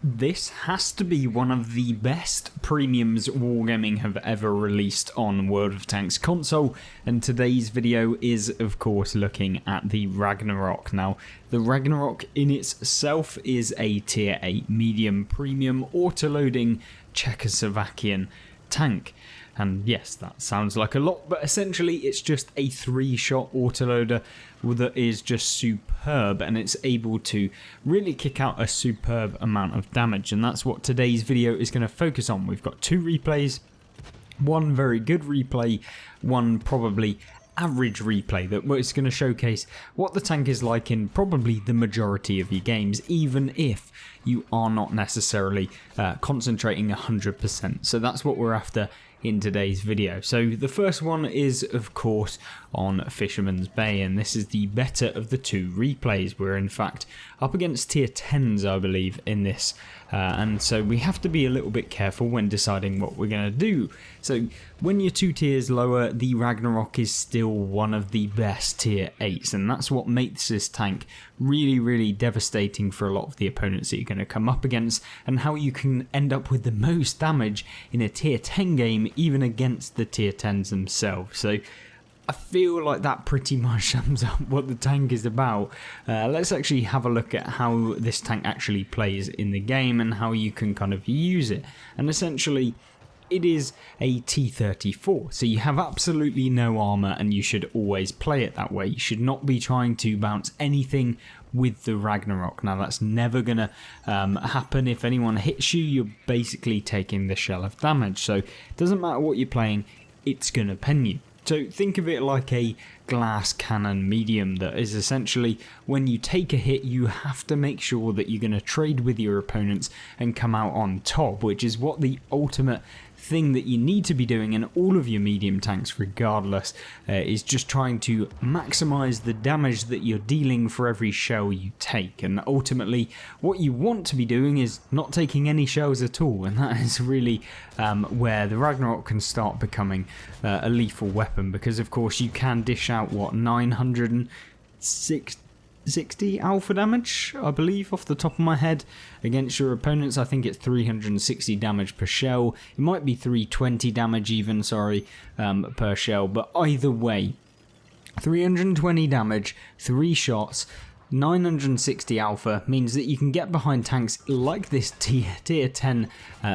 This has to be one of the best premiums Wargaming have ever released on World of Tanks console, and today's video is of course looking at the Ragnarok. Now, the Ragnarok in itself is a tier 8 medium premium autoloading Czechoslovakian tank. And yes, that sounds like a lot, but essentially it's just a 3-shot autoloader that is just superb, and it's able to really kick out a superb amount of damage, and that's what today's video is going to focus on. We've got 2 replays, one very good replay, one probably average replay that is going to showcase what the tank is like in probably the majority of your games, even if you are not necessarily concentrating 100%. So that's what we're after in today's video. So the first one is of course on Fisherman's Bay, and this is the better of the 2 replays. We're in fact up against tier 10s I believe in this, and so we have to be a little bit careful when deciding what we're going to do. So when you're 2 tiers lower, the Ragnarok is still one of the best tier 8s, and that's what makes this tank really devastating for a lot of the opponents that you're going to come up against, and how you can end up with the most damage in a tier 10 game even against the tier 10s themselves. So I feel like that pretty much sums up what the tank is about. Let's actually have a look at how this tank actually plays in the game and how you can kind of use it. And essentially it is a T-34, so you have absolutely no armor and you should always play it that way. You should not be trying to bounce anything with the Ragnarok. Now that's never gonna happen. If anyone hits you, you're basically taking the shell of damage, so it doesn't matter what you're playing, it's gonna pen you. So think of it like a glass cannon medium that is essentially when you take a hit you have to make sure that you're going to trade with your opponents and come out on top, which is what the ultimate thing that you need to be doing in all of your medium tanks regardless, is just trying to maximize the damage that you're dealing for every shell you take. And ultimately what you want to be doing is not taking any shells at all, and that is really where the Ragnarok can start becoming a lethal weapon, because of course you can dish out what 960 alpha damage I believe off the top of my head against your opponents. I think it's 360 damage per shell, it might be 320 damage even, sorry, per shell, but either way 320 damage, 3 shots, 960 alpha means that you can get behind tanks like this tier 10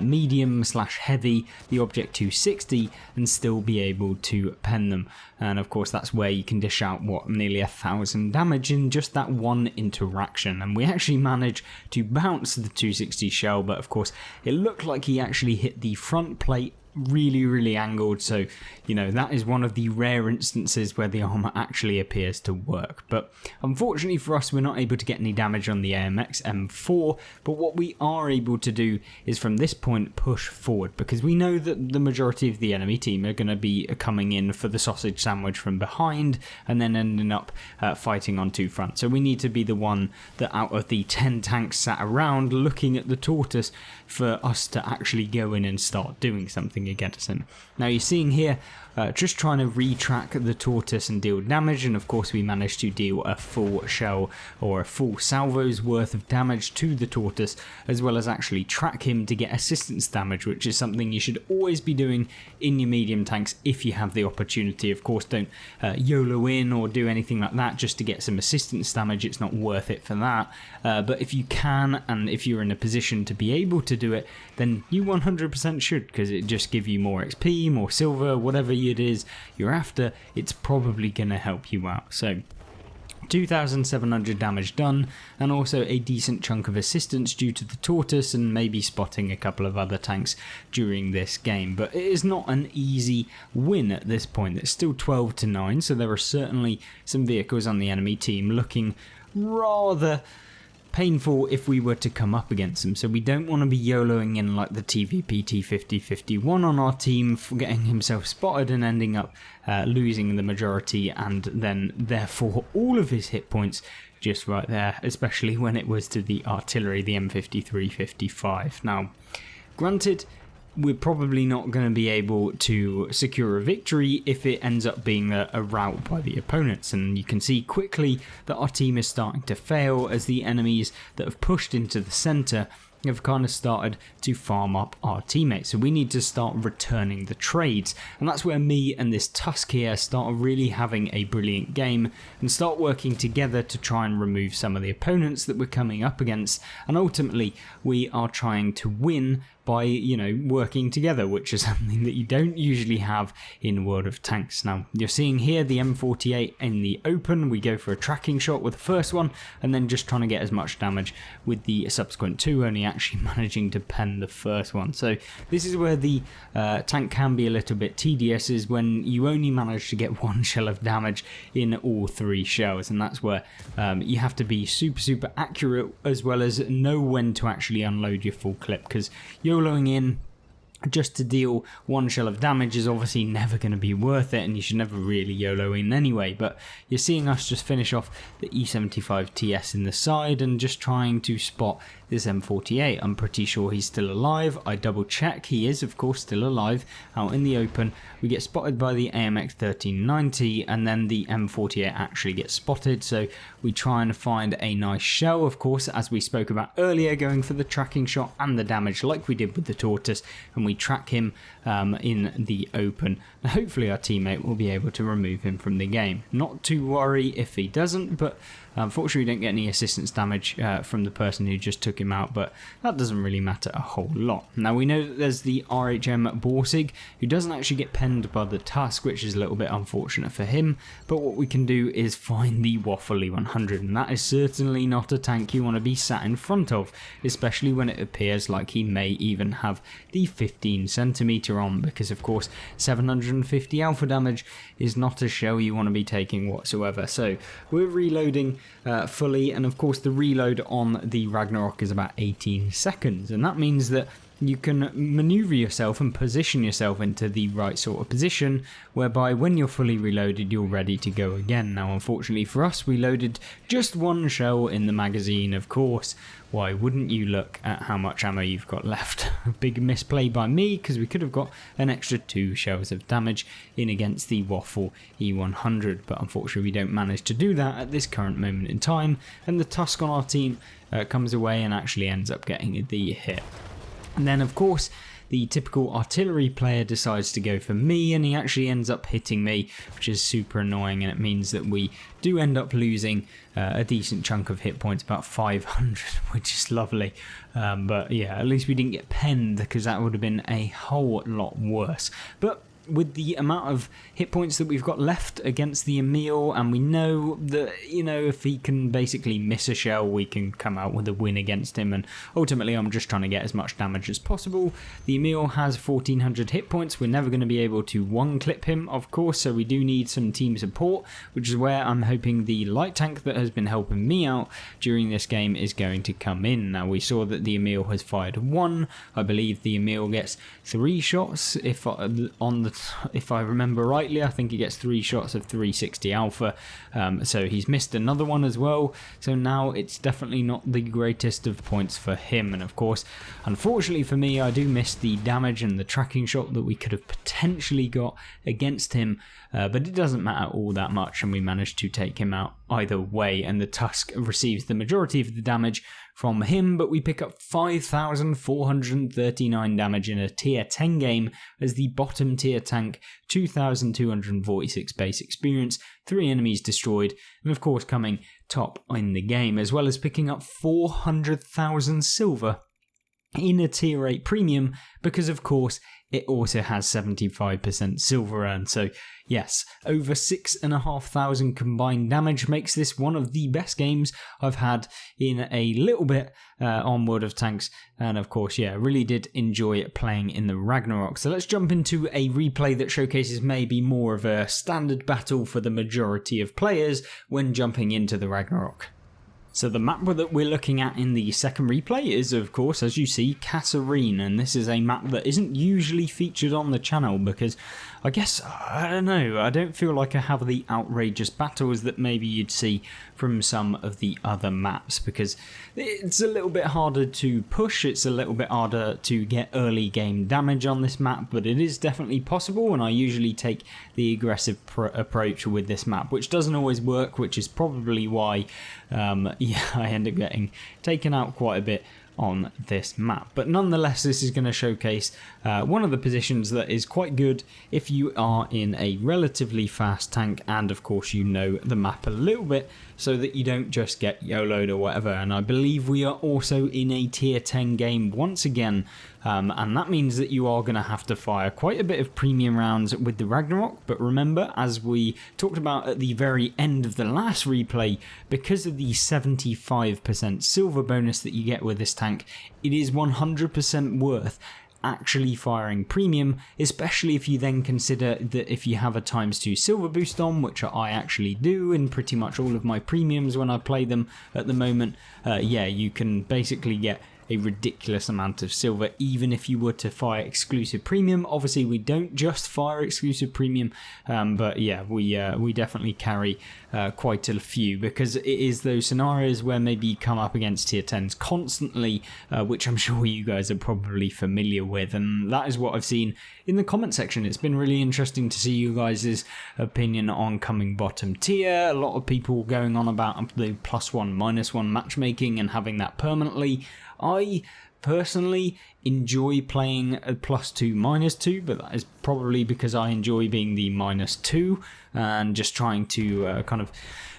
medium slash heavy, the Object 260, and still be able to pen them. And of course that's where you can dish out what, nearly 1,000 damage in just that one interaction. And we actually managed to bounce the 260 shell, but of course it looked like he actually hit the front plate really angled, so you know that is one of the rare instances where the armor actually appears to work. But unfortunately for us, we're not able to get any damage on the AMX M4, but what we are able to do is from this point push forward, because we know that the majority of the enemy team are going to be coming in for the sausage sandwich from behind and then ending up fighting on 2 fronts. So we need to be the one that out of the 10 tanks sat around looking at the tortoise for us to actually go in and start doing something against him. Now you're seeing here just trying to retrack the tortoise and deal damage, and of course we managed to deal a full shell or a full salvo's worth of damage to the tortoise, as well as actually track him to get assistance damage, which is something you should always be doing in your medium tanks if you have the opportunity. Of course don't YOLO in or do anything like that just to get some assistance damage, it's not worth it for that, but if you can and if you're in a position to be able to do it, then you 100% should, because it just gives you more XP, more silver, whatever it is you're after, it's probably going to help you out. So 2,700 damage done, and also a decent chunk of assistance due to the tortoise and maybe spotting a couple of other tanks during this game. But it is not an easy win at this point. It's still 12-9, so there are certainly some vehicles on the enemy team looking rather painful if we were to come up against them, so we don't want to be YOLOing in like the TVP T5051 on our team, for getting himself spotted and ending up losing the majority and then therefore all of his hit points just right there, especially when it was to the artillery, the M53-55. Now granted, we're probably not going to be able to secure a victory if it ends up being a rout by the opponents, and you can see quickly that our team is starting to fail as the enemies that have pushed into the centre have kind of started to farm up our teammates. So we need to start returning the trades. And that's where me and this Tusk here start really having a brilliant game and start working together to try and remove some of the opponents that we're coming up against. And ultimately, we are trying to win by, working together, which is something that you don't usually have in World of Tanks. Now, you're seeing here the M48 in the open. We go for a tracking shot with the first one, and then just trying to get as much damage with the subsequent two, only actually managing to pen the first one. So this is where the tank can be a little bit tedious, is when you only manage to get one shell of damage in all three shells, and that's where you have to be super accurate, as well as know when to actually unload your full clip, because YOLOing in just to deal one shell of damage is obviously never going to be worth it, and you should never really YOLO in anyway. But you're seeing us just finish off the E75 TS in the side and just trying to spot this M48. I'm pretty sure he's still alive. I double check, he is of course still alive out in the open. We get spotted by the AMX 1390, and then the M48 actually gets spotted, so we try and find a nice shell, of course, as we spoke about earlier, going for the tracking shot and the damage like we did with the Tortoise, and we track him in the open. And hopefully our teammate will be able to remove him from the game. Not to worry if he doesn't, but unfortunately we don't get any assistance damage from the person who just took him out, but that doesn't really matter a whole lot. Now we know that there's the RHM Borsig, who doesn't actually get penned by the Tusk, which is a little bit unfortunate for him, but what we can do is find the Waffle 100, and that is certainly not a tank you want to be sat in front of, especially when it appears like he may even have the 15cm on, because of course 750 alpha damage is not a shell you want to be taking whatsoever. So we're reloading fully, and of course the reload on the Ragnarok is about 18 seconds, and that means that you can maneuver yourself and position yourself into the right sort of position, whereby when you're fully reloaded you're ready to go again. Now unfortunately for us, we loaded just one shell in the magazine, of course. Why wouldn't you look at how much ammo you've got left? A big misplay by me, because we could have got an extra 2 shells of damage in against the Waffle E100, but unfortunately we don't manage to do that at this current moment in time, and the Tusk on our team comes away and actually ends up getting the hit. And then of course the typical artillery player decides to go for me, and he actually ends up hitting me, which is super annoying, and it means that we do end up losing a decent chunk of hit points, about 500, which is lovely. But yeah, at least we didn't get penned, because that would have been a whole lot worse. But with the amount of hit points that we've got left against the Emil, and we know that, if he can basically miss a shell, we can come out with a win against him, and ultimately I'm just trying to get as much damage as possible. The Emil has 1400 hit points. We're never going to be able to one-clip him, of course, so we do need some team support, which is where I'm hoping the light tank that has been helping me out during this game is going to come in. Now we saw that the Emil has fired 1. I believe the Emil gets 3 shots if I remember rightly. I think he gets 3 shots of 360 alpha, so he's missed another one as well, so now it's definitely not the greatest of points for him. And of course, unfortunately for me, I do miss the damage and the tracking shot that we could have potentially got against him, but it doesn't matter all that much, and we managed to take him out either way, and the Tusk receives the majority of the damage from him, but we pick up 5,439 damage in a tier 10 game as the bottom tier tank, 2,246 base experience, 3 enemies destroyed, and of course coming top in the game, as well as picking up 400,000 silver in a tier 8 premium, because of course it also has 75% silver earned. So yes, over 6,500 combined damage makes this one of the best games I've had in a little bit on World of Tanks, and of course, yeah, really did enjoy playing in the Ragnarok. So let's jump into a replay that showcases maybe more of a standard battle for the majority of players when jumping into the Ragnarok. So the map that we're looking at in the second replay is, of course, as you see, Kasserine, and this is a map that isn't usually featured on the channel because I guess, I don't know, I don't feel like I have the outrageous battles that maybe you'd see from some of the other maps, because it's a little bit harder to push, it's a little bit harder to get early game damage on this map, but it is definitely possible, and I usually take the aggressive approach with this map, which doesn't always work, which is probably why I end up getting taken out quite a bit on this map. But nonetheless, this is going to showcase one of the positions that is quite good if you are in a relatively fast tank, and of course you know the map a little bit, so that you don't just get YOLO'd or whatever. And I believe we are also in a tier 10 game once again, and that means that you are going to have to fire quite a bit of premium rounds with the Ragnarok. But remember, as we talked about at the very end of the last replay, because of the 75% silver bonus that you get with this tank, it is 100% worth actually firing premium, especially if you then consider that if you have a ×2 silver boost on, which I actually do in pretty much all of my premiums when I play them at the moment, yeah, you can basically get a ridiculous amount of silver even if you were to fire exclusive premium. Obviously we don't just fire exclusive premium, but yeah, we definitely carry quite a few, because it is those scenarios where maybe you come up against tier 10s constantly, which I'm sure you guys are probably familiar with, and that is what I've seen in the comment section. It's been really interesting to see you guys' opinion on coming bottom tier. A lot of people going on about the +1 -1 matchmaking and having that permanently. I personally enjoy playing a +2 -2, but that is probably because I enjoy being the -2 and just trying to kind of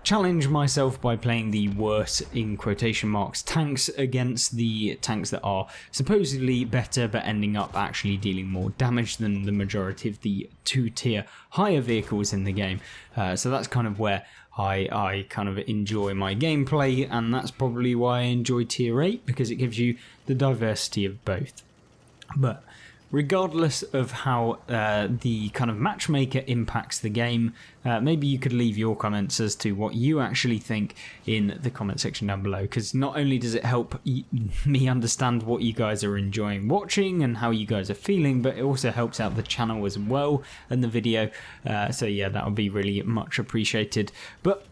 challenge myself by playing the worse, in quotation marks, tanks against the tanks that are supposedly better but ending up actually dealing more damage than the majority of the 2-tier higher vehicles in the game. So that's kind of where I kind of enjoy my gameplay, and that's probably why I enjoy tier 8, because it gives you the diversity of both. But regardless of how the kind of matchmaker impacts the game, maybe you could leave your comments as to what you actually think in the comment section down below, because not only does it help me understand what you guys are enjoying watching and how you guys are feeling, but it also helps out the channel as well and the video. So yeah, that would be really much appreciated. But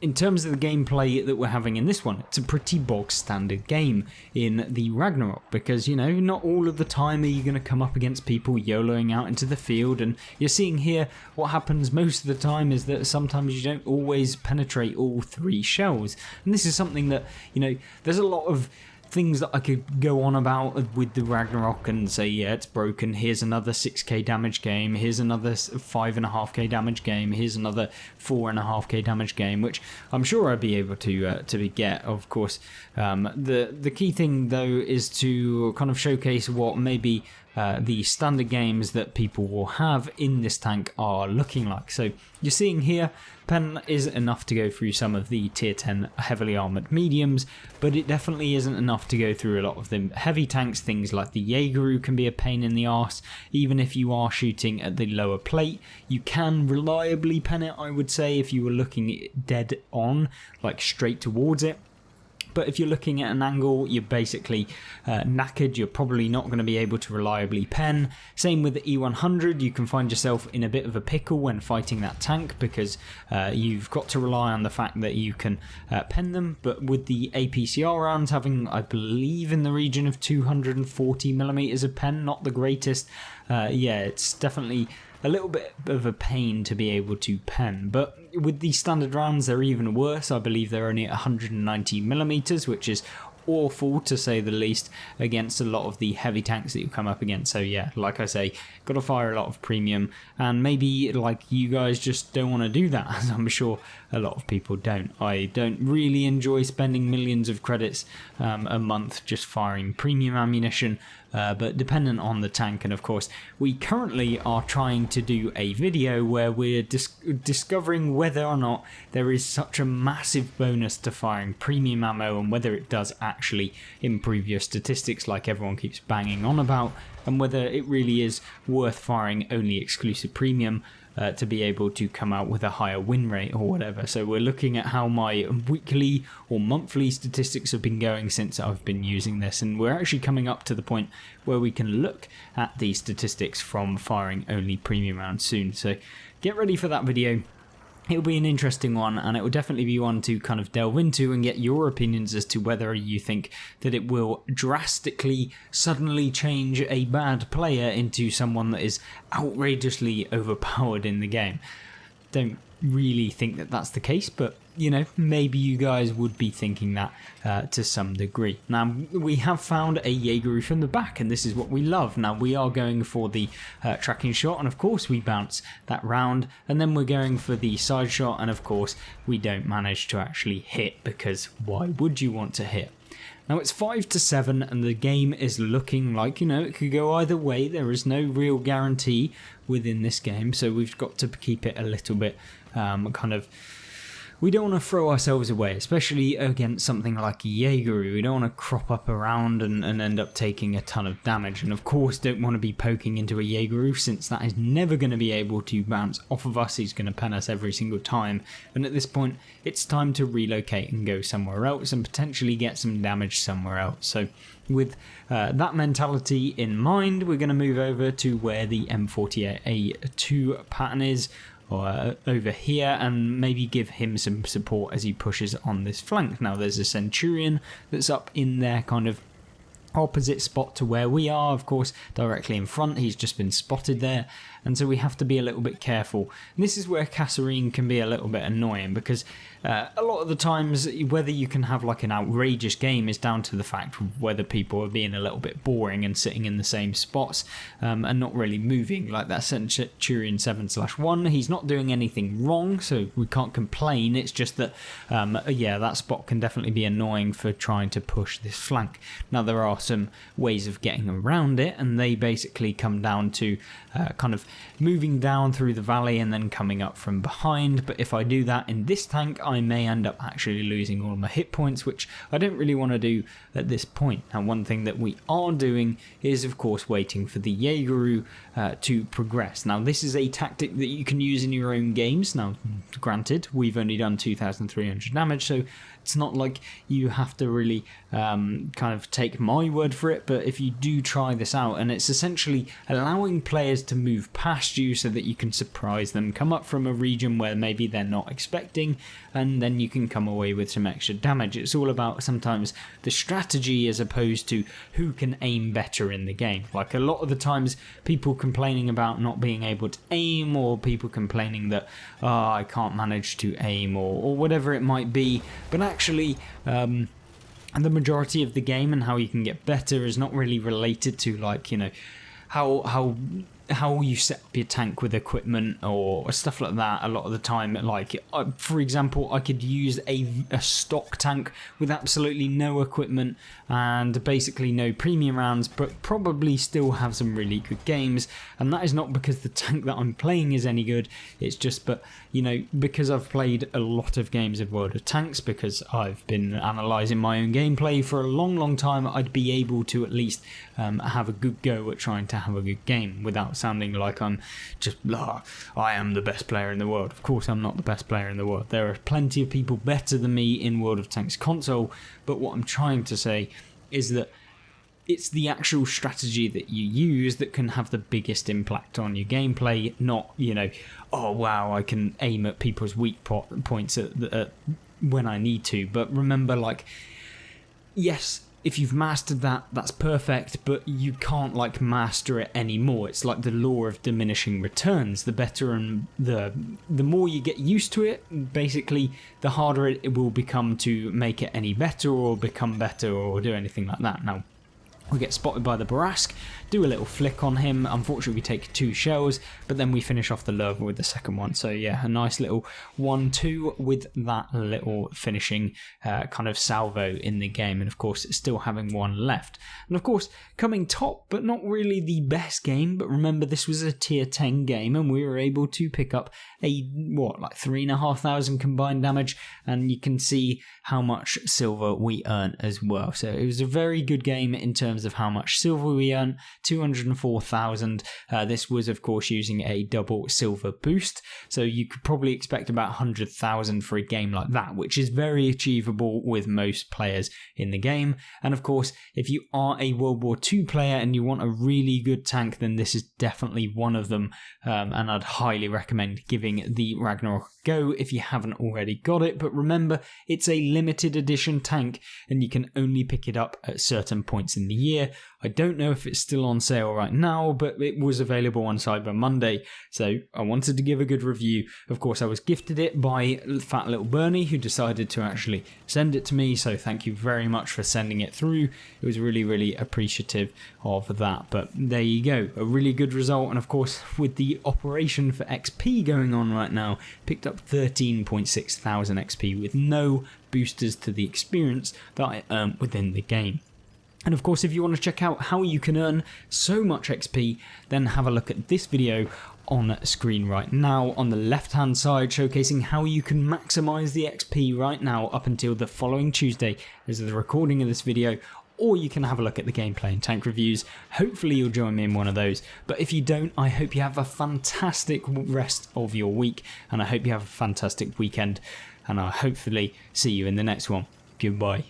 in terms of the gameplay that we're having in this one, it's a pretty bog standard game in the Ragnarok, because, you know, not all of the time are you going to come up against people YOLOing out into the field, and you're seeing here what happens most of the time is that sometimes you don't always penetrate all 3 shells, and this is something that, you know, there's a lot of things that I could go on about with the Ragnarok and say, yeah, it's broken, here's another 6k damage game, here's another 5.5k damage game, here's another 4.5k damage game, which I'm sure I'd be able to get, of course. The key thing though is to kind of showcase what maybe the standard games that people will have in this tank are looking like. So you're seeing here, pen is enough to go through some of the tier 10 heavily armoured mediums, but it definitely isn't enough to go through a lot of the heavy tanks. Things like the Jaegeru can be a pain in the arse. Even if you are shooting at the lower plate, you can reliably pen it, I would say, if you were looking dead on, like straight towards it. But if you're looking at an angle, you're basically knackered. You're probably not going to be able to reliably pen. Same with the E100, you can find yourself in a bit of a pickle when fighting that tank, because you've got to rely on the fact that you can pen them. But with the APCR rounds having, I believe, in the region of 240mm of pen, not the greatest, yeah, it's definitely a little bit of a pain to be able to pen. But with the standard rounds, they're even worse. I believe they're only at 190mm, which is awful to say the least against a lot of the heavy tanks that you come up against. So yeah, like I say, gotta fire a lot of premium, and maybe like you guys just don't want to do that, as I'm sure a lot of people don't. I don't really enjoy spending millions of credits a month just firing premium ammunition, but dependent on the tank. And of course, we currently are trying to do a video where we're discovering whether or not there is such a massive bonus to firing premium ammo, and whether it does actually improve your statistics like everyone keeps banging on about, and whether it really is worth firing only exclusive premium to be able to come out with a higher win rate or whatever. So we're looking at how my weekly or monthly statistics have been going since I've been using this, and we're actually coming up to the point where we can look at the statistics from firing only premium rounds soon. So get ready for that video. It'll be an interesting one, and it will definitely be one to kind of delve into and get your opinions as to whether you think that it will drastically, suddenly change a bad player into someone that is outrageously overpowered in the game. don't really think that that's the case, but you know, maybe you guys would be thinking that to some degree. Now, we have found a Jaegeru from the back, and this is what we love. Now, we are going for the tracking shot, and of course we bounce that round, and then we're going for the side shot, and of course we don't manage to actually hit, because why would you want to hit? Now, it's 5-7, and the game is looking like, you know, it could go either way. There is no real guarantee within this game, so we've got to keep it a little bit we don't want to throw ourselves away, especially against something like Jaegeru. We don't want to crop up around and end up taking a ton of damage. And of course, don't want to be poking into a Jaegeru, since that is never going to be able to bounce off of us. He's going to pen us every single time. And at this point, it's time to relocate and go somewhere else and potentially get some damage somewhere else. So with that mentality in mind, we're going to move over to where the M40A2 pattern is, or over here, and maybe give him some support as he pushes on this flank. Now, there's a Centurion that's up in there kind of opposite spot to where we are, of course, directly in front. He's just been spotted there, and so we have to be a little bit careful. And this is where Kasserine can be a little bit annoying, because a lot of the times, whether you can have like an outrageous game is down to the fact of whether people are being a little bit boring and sitting in the same spots and not really moving. Like that Centurion 7/1, he's not doing anything wrong, so we can't complain. It's just that, yeah, that spot can definitely be annoying for trying to push this flank. Now, there are some ways of getting around it, and they basically come down to kind of moving down through the valley and then coming up from behind. But if I do that in this tank, I may end up actually losing all my hit points, which I don't really want to do at this point. Now, one thing that we are doing is, of course, waiting for the Jaegeru to progress. Now, this is a tactic that you can use in your own games. Now, granted, we've only done 2,300 damage, so it's not like you have to really kind of take my word for it, but if you do try this out, and it's essentially allowing players to move past you so that you can surprise them, come up from a region where maybe they're not expecting, and then you can come away with some extra damage. It's all about sometimes the strategy as opposed to who can aim better in the game. Like a lot of the times, people complaining about not being able to aim, or people complaining that, oh, I can't manage to aim, or whatever it might be, but actually the majority of the game and how you can get better is not really related to, like, you know, how you set up your tank with equipment or stuff like that. A lot of the time, like, for example, I could use a stock tank with absolutely no equipment and basically no premium rounds, but probably still have some really good games. And that is not because the tank that I'm playing is any good. It's just, but you know, because I've played a lot of games of World of Tanks, because I've been analysing my own gameplay for a long time, I'd be able to at least have a good go at trying to have a good game without sounding like I'm just, I am the best player in the world. Of course, I'm not the best player in the world. There are plenty of people better than me in World of Tanks console, but what I'm trying to say is that it's the actual strategy that you use that can have the biggest impact on your gameplay, not, you know, oh wow, I can aim at people's weak points at when I need to. But remember, like, yes, if you've mastered that, that's perfect, but you can't, like, master it anymore. It's like the law of diminishing returns. The better and the more you get used to it, basically, the harder it will become to make it any better or become better or do anything like that. Now, we get spotted by the Bourrasque, do a little flick on him. Unfortunately, we take 2 shells, but then we finish off the Löwe with the second one. So yeah, a nice little 1-2 with that little finishing kind of salvo in the game. And of course, still having one left. And of course, coming top, but not really the best game. But remember, this was a tier 10 game, and we were able to pick up a, like 3,500 combined damage. And you can see how much silver we earned as well. So it was a very good game in terms of how much silver we earned. 204,000. This was, of course, using a double silver boost, so you could probably expect about 100,000 for a game like that, which is very achievable with most players in the game. And of course, if you are a World War II player and you want a really good tank, then this is definitely one of them, and I'd highly recommend giving the Ragnarok a go if you haven't already got it. But remember, it's a limited edition tank, and you can only pick it up at certain points in the year. I don't know if it's still on sale right now, but it was available on Cyber Monday, so I wanted to give a good review. Of course, I was gifted it by Fat Little Bernie, who decided to actually send it to me, so thank you very much for sending it through. It was really, really appreciative of that, but there you go, a really good result. And of course, with the operation for XP going on right now, picked up 13.6 thousand XP with no boosters to the experience that I earn within the game. And of course, if you want to check out how you can earn so much XP, then have a look at this video on screen right now on the left hand side, showcasing how you can maximize the XP right now up until the following Tuesday as the recording of this video. Or you can have a look at the gameplay and tank reviews. Hopefully you'll join me in one of those. But if you don't, I hope you have a fantastic rest of your week, and I hope you have a fantastic weekend, and I'll hopefully see you in the next one. Goodbye.